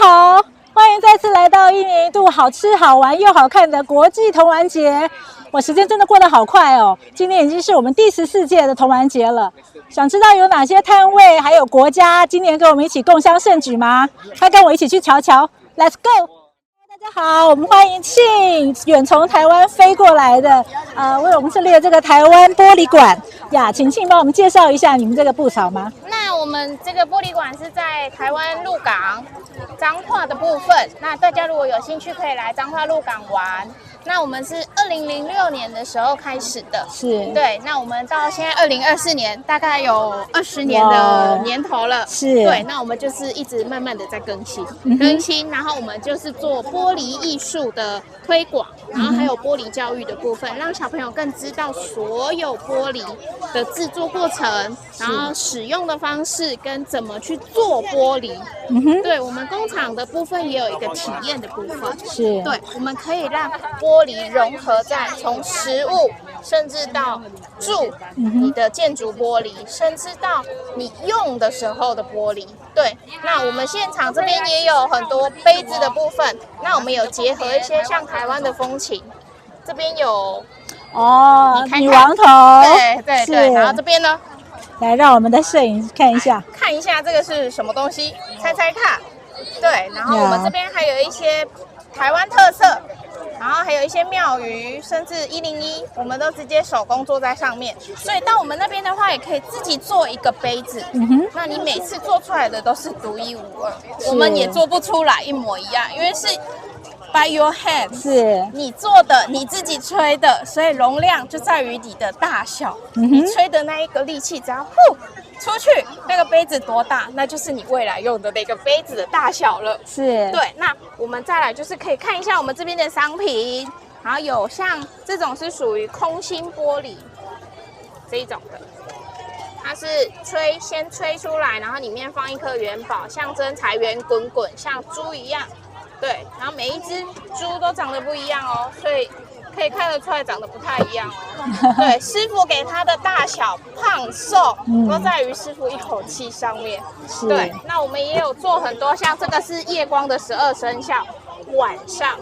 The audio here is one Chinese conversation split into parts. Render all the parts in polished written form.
好，欢迎再次来到一年一度好吃好玩又好看的国际童玩节。我时间真的过得好快哦，今年已经是我们第14届的童玩节了。想知道有哪些摊位还有国家今年跟我们一起共襄盛举吗？快跟我一起去瞧瞧 ，Let's go！ 大家好，我们欢迎庆远从台湾飞过来的，为我们设立了这个台湾玻璃馆呀，请庆帮我们介绍一下你们这个布草吗？那我们这个玻璃馆是在台湾鹿港彰化的部分，那大家如果有兴趣可以来彰化鹿港玩。那我们是2006年的时候开始的，是对。那我们到现在2024年，大概有20年的年头了，是对。那我们就是一直慢慢的在更新，然后我们就是做玻璃艺术的推广，然后还有玻璃教育的部分，让小朋友更知道所有玻璃的制作过程，然后使用的方式跟怎么去做玻璃。对，我们工厂的部分也有一个体验的部分，是，对，我们可以让玻璃融合在从食物，甚至到你的建筑玻璃，甚至到你用的时候的玻璃。对，那我们现场这边也有很多杯子的部分，那我们有结合一些像台湾的风情，这边有女王头，对，然后这边呢，来让我们的摄影看一下，看一下这个是什么东西，猜猜看。对，然后我们这边还有一些台湾特色，然后还有一些庙宇，甚至101，我们都直接手工做在上面。所以到我们那边的话，也可以自己做一个杯子。那你每次做出来的都是独一无二，我们也做不出来一模一样，因为是 by your hand， 是你做的，你自己吹的，所以容量就在于你的大小。你吹的那一个力气，只要呼出去，那个杯子多大，那就是你未来用的那个杯子的大小了。是，对。那我们再来就是可以看一下我们这边的商品，然后有像这种是属于空心玻璃这一种的，它是先吹出来，然后里面放一颗元宝，象征财源滚滚，像猪一样。对，然后每一只猪都长得不一样哦，所以可以看得出来长得不太一样哦。对，师傅给它的大小、胖瘦都在于师傅一口气上面。对，那我们也有做很多，像这个是夜光的12生肖，晚上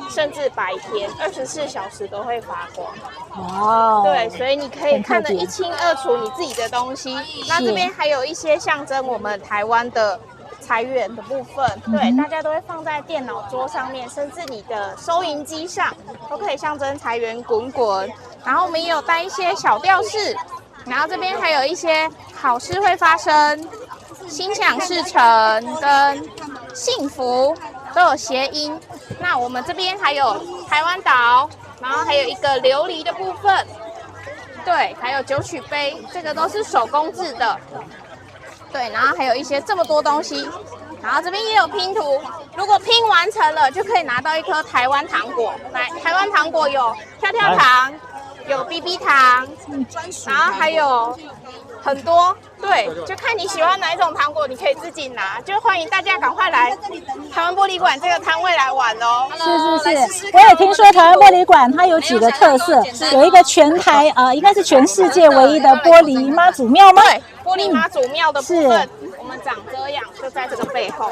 甚至白天24小时都会发光。对，所以你可以看得一清二楚你自己的东西。那这边还有一些象征我们台湾的财源的部分，对，大家都会放在电脑桌上面，甚至你的收银机上都可以象征财源滚滚。然后我们也有带一些小吊饰，然后这边还有一些好事会发生、心想事成跟幸福都有谐音。那我们这边还有台湾岛，然后还有一个琉璃的部分，对，还有酒曲杯，这个都是手工制的。对，然后还有一些这么多东西，然后这边也有拼图，如果拼完成了，就可以拿到一颗台湾糖果。来，台湾糖果有跳跳糖，有 BB 糖，然后还有很多，对，就看你喜欢哪一种糖果，你可以自己拿。就欢迎大家赶快来台湾玻璃馆这个摊位来玩哦。是，我也听说台湾玻璃馆它有几个特色，有一个全台应该是全世界唯一的玻璃妈祖庙吗？对。玻璃妈祖庙的部分，我们长这样，就在这个背后。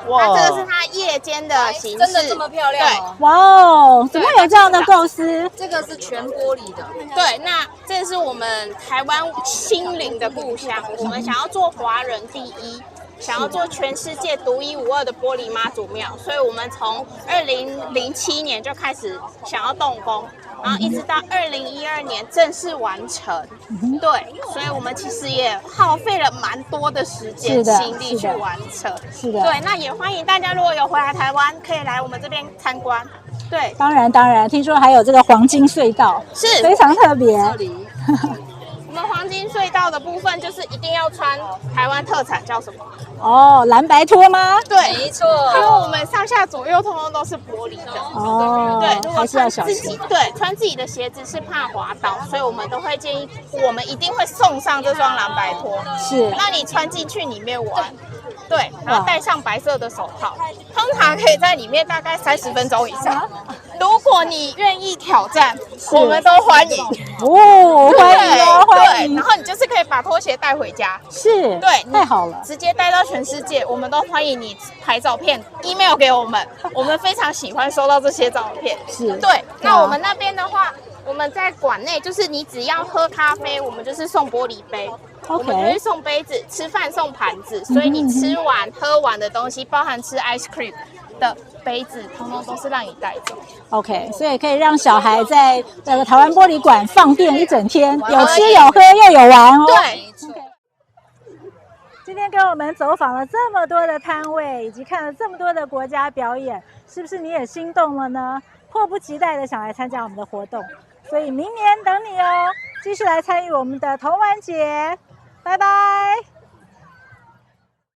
哇，这个是它夜间的形式，真的这么漂亮哦！哇哦，怎么有这样的构思？这个是全玻璃的。对，那这是我们台湾心灵的故乡，我们想要做华人第一。想要做全世界独一无二的玻璃妈祖庙，所以我们从2007年就开始想要动工，然后一直到2012年正式完成。对，所以我们其实也耗费了蛮多的时间心力去完成。是的，对，那也欢迎大家如果有回来台湾，可以来我们这边参观。对，当然，听说还有这个黄金隧道，是非常特别。我们黄金隧道的部分就是一定要穿台湾特产，叫什么？蓝白拖吗？对，没错。因为我们上下左右通通都是玻璃的。对，如果穿自己穿自己的鞋子是怕滑倒，所以我们都会建议，我们一定会送上这双蓝白拖。是，那你穿进去里面玩。对，然后戴上白色的手套，通常可以在里面大概30分钟以上。如果你愿意挑战，我们都欢迎。哦，欢迎哦，欢迎然。后你就是可以把拖鞋带回家，是，对，太好了。直接带到全世界，我们都欢迎你拍照片 ，email 给我们，我们非常喜欢收到这些照片。是，对，那我们那边的话，我们在馆内就是你只要喝咖啡，我们就是送玻璃杯。我们就会送杯子，吃饭送盘子，所以你吃完喝完的东西，包含吃 ice cream 的杯子，通通都是让你带走。OK， 所以可以让小孩在这个台湾玻璃馆放电一整天，有吃有喝又有玩哦。对。今天跟我们走访了这么多的摊位，以及看了这么多的国家表演，是不是你也心动了呢？迫不及待的想来参加我们的活动，所以明年等你哦，继续来参与我们的童玩节。拜拜。